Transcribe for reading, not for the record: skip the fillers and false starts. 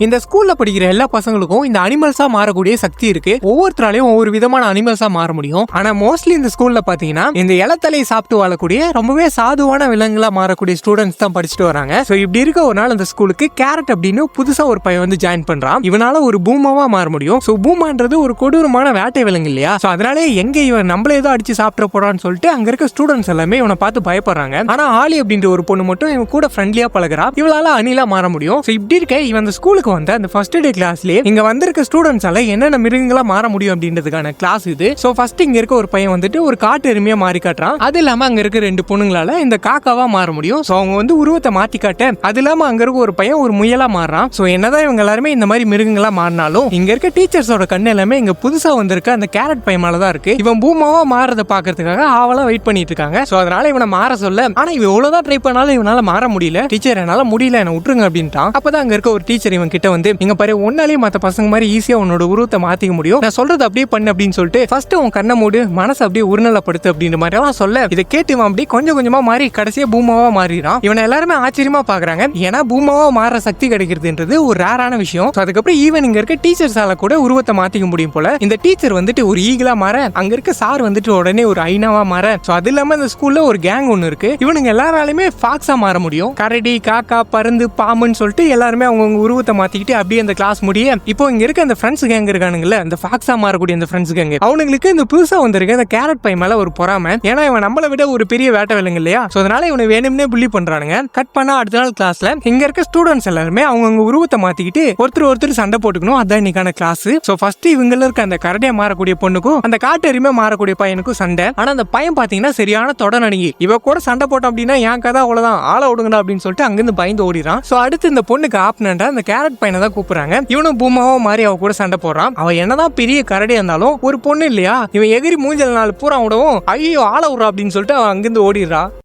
இந்த ஸ்கூல்ல படிக்கிற எல்லா பசங்களுக்கும் இந்த அனிமல்ஸா மாறக்கூடிய சக்தி இருக்கு. ஒவ்வொருத்தராலையும் ஒவ்வொரு விதமான அனிமல்ஸா மாற முடியும். ஆனா மோஸ்ட்லி இந்த ஸ்கூல்ல பாத்தீங்கன்னா இந்த இலத்தலையை சாப்பிட்டு வாழக்கூடிய ரொம்பவே சாதுவான விலங்குகளா மாறக்கூடிய ஸ்டூடெண்ட்ஸ் தான் படிச்சுட்டு வராங்க. சோ இப்படி இருக்க ஒரு நாள் அந்த ஸ்கூலுக்கு கேரட் அப்படின்னு புதுசா ஒரு பையன் வந்து ஜாயின் பண்றான். இவனால ஒரு பூமாவா மாற முடியும். சோ பூமான்றது ஒரு கொடூரமான வேட்டை விலங்கு இல்லையா? சோ அதனாலே எங்க இவன் நம்மள ஏதோ அடிச்சு சாப்பிட போறான்னு சொல்லிட்டு அங்க இருக்க ஸ்டூடெண்ட்ஸ் எல்லாமே இவனை பார்த்து பயப்படுறாங்க. ஆனா ஆலி அப்படின்ற ஒரு பொண்ணு மட்டும் இவன் கூட ஃப்ரெண்ட்லியா பழகுறா. இவளால அணிலா மாற முடியும். சோ இப்படி இருக்க இவன் அந்த ஸ்கூலுக்கு வந்து அந்த ஃபர்ஸ்ட் டே கிளாஸ்லயே இங்க வந்திருக்க ஸ்டூடெண்ட்ஸால என்னென்ன மிருகங்களா மாற முடியும் அப்படின்றதுக்கான கிளாஸ் இது. சோ ஃபர்ஸ்ட் இங்க இருக்க ஒரு பையன் வந்துட்டு ஒரு காட்டு எருமையா மாறி காட்டுறான். அது இல்லாம அங்க இருக்க ரெண்டு பொண்ணுங்களால இந்த காக்காவா மாற முடியும். சோ அவங்க வந்து உருவத்தை மாத்தி காட்ட அது இல்லாம அங்க இருக்க ஒரு பையன் ஒரு முயலா மாறுறான். சோ என்னதான் இவங்க எல்லாருமே இந்த மாதிரி மிருகங்களா மாறினாலும் இங்க இருக்க டீச்சர்ஸோட கண்ணு எல்லாமே இங்க புதுசா வந்திருக்க அந்த கேரட் பையன் மேலதான் இருக்கு. இவன் பூமாவா மாறத பாக்குறதுக்காக ஆவலா வெயிட் பண்ணிட்டு இருக்காங்க. சோ அதனால இவனை மாற சொல்ல ஆனா இவன் எவ்வளவுதான் ட்ரை பண்ணாலும் இவனால மாற முடியல. டீச்சர் என்னால முடியல, என்ன விட்டுருங்க அப்படின்ட்டான். அப்பதான் அங்க இருக்க ஒரு டீச்சர் இவன் கிட்ட வந்து இங்க பாரு, ஒன்னாலே மத்த பசங்க மாதிரி ஈஸியா உன்னோட உருவத்தை மாத்திக்க முடியும், நான் சொல்றது அப்படியே பண்ணு அப்படின்னு சொல்லிட்டு ஃபர்ஸ்ட் உன் கண்ணை மூடு, மனசு அப்படியே உருநலப்படுத்து அப்படின்ற மாதிரி எல்லாம் சொல்ல இதை கேட்டு இவன் அப்படியே கொஞ்சம் கொஞ்சமா மாறி கடைசியா பூமாவா மாறிடான். இவனை எல்லாருமே ஆச்சரியமா பாக்குறாங்க. ஏன்னா பூமாவா மாற சக்தி கிடைக்கிறதுன்றது ஒரு ரேரான விஷயம். அதுக்கப்புறம் ஈவன் இங்க இருக்க டீச்சர்ஸால கூட உருவத்தை மாத்திக்க முடியும் போல. இந்த டீச்சர் வந்துட்டு ஒரு ஈகிளா மாற, அங்க இருக்க சார் வந்துட்டு உடனே ஒரு ஐனாவா மாற. சோ அது இல்லாம இந்த ஸ்கூல்ல ஒரு கேங் ஒன்னு இருக்கு. இவனுங்க எல்லாராலுமே ஃபாக்ஸா மாற முடியும். கரடி, காக்கா, பருந்து, பாம்புன்னு சொல்லிட்டு எல்லாருமே அவங்க உருவத்தை மாத்திக்கிட்டு அப்படியே அந்த கிளாஸ் முடிய இப்போ இங்க இருக்க அந்த ஃப்ரெண்ட்ஸ் கேங் இருக்கானுங்கல்ல, அந்த ஃபாக்ஸா மாறக்கூடிய அந்த ஃப்ரெண்ட்ஸ் கேங், அவங்களுக்கு இந்த புதுசா வந்திருக்க இந்த கேரட் பை மேல ஒரு பொறாமை. ஏன்னா இவன் நம்மளை விட ஒரு பெரிய வேட்டை விலங்கு இல்லையா? சோ அதனால இவனை வேணும்னே புள்ளி பண்றானுங்க. கட் பண்ணா அடுத்த நாள் கிளாஸ்ல இங்க இருக்க ஸ்டூடெண்ட்ஸ் எல்லாருமே அவங்க உருவத்தை மாத்திக்கிட்டு ஒருத்தர் சண்டை போட்டுக்கணும். அதான் இன்னைக்கான கிளாஸ். சோ ஃபர்ஸ்ட் இவங்க இருக்க அந்த கரடியா மாறக்கூடிய பொண்ணுக்கும் அந்த காட்டு எருமை மாறக்கூடிய பையனுக்கும் சண்டை. ஆனா அந்த பையன் பாத்தீங்கன்னா சரியான தொட நடுங்கி. இவ கூட சண்டை போட்டோம் அப்படின்னா என் கதை அவ்வளவுதான், ஆளை விடுங்கடா அப்படின்னு சொல்லிட்டு அங்கிருந்து பயந்து ஓடிறான். சோ அடுத்து இந்த பொண்ணுக்கு ஆப்னண்டா அந்த கேரட் பையனை தான் கூப்பிடுறாங்க. இவனும் பூமாவோ மாறி அவ கூட சண்டை போடுறான். அவன் என்னதான் பெரிய கரடியா இருந்தாலும் ஒரு பொண்ணு இல்லையா? இவன் எகிரி மூஞ்சல் நாள் பூரா விடவும் ஐயோ ஆள விடுறா அப்படின்னு சொல்லிட்டு அவன் அங்கிருந்து ஓடிடுறா.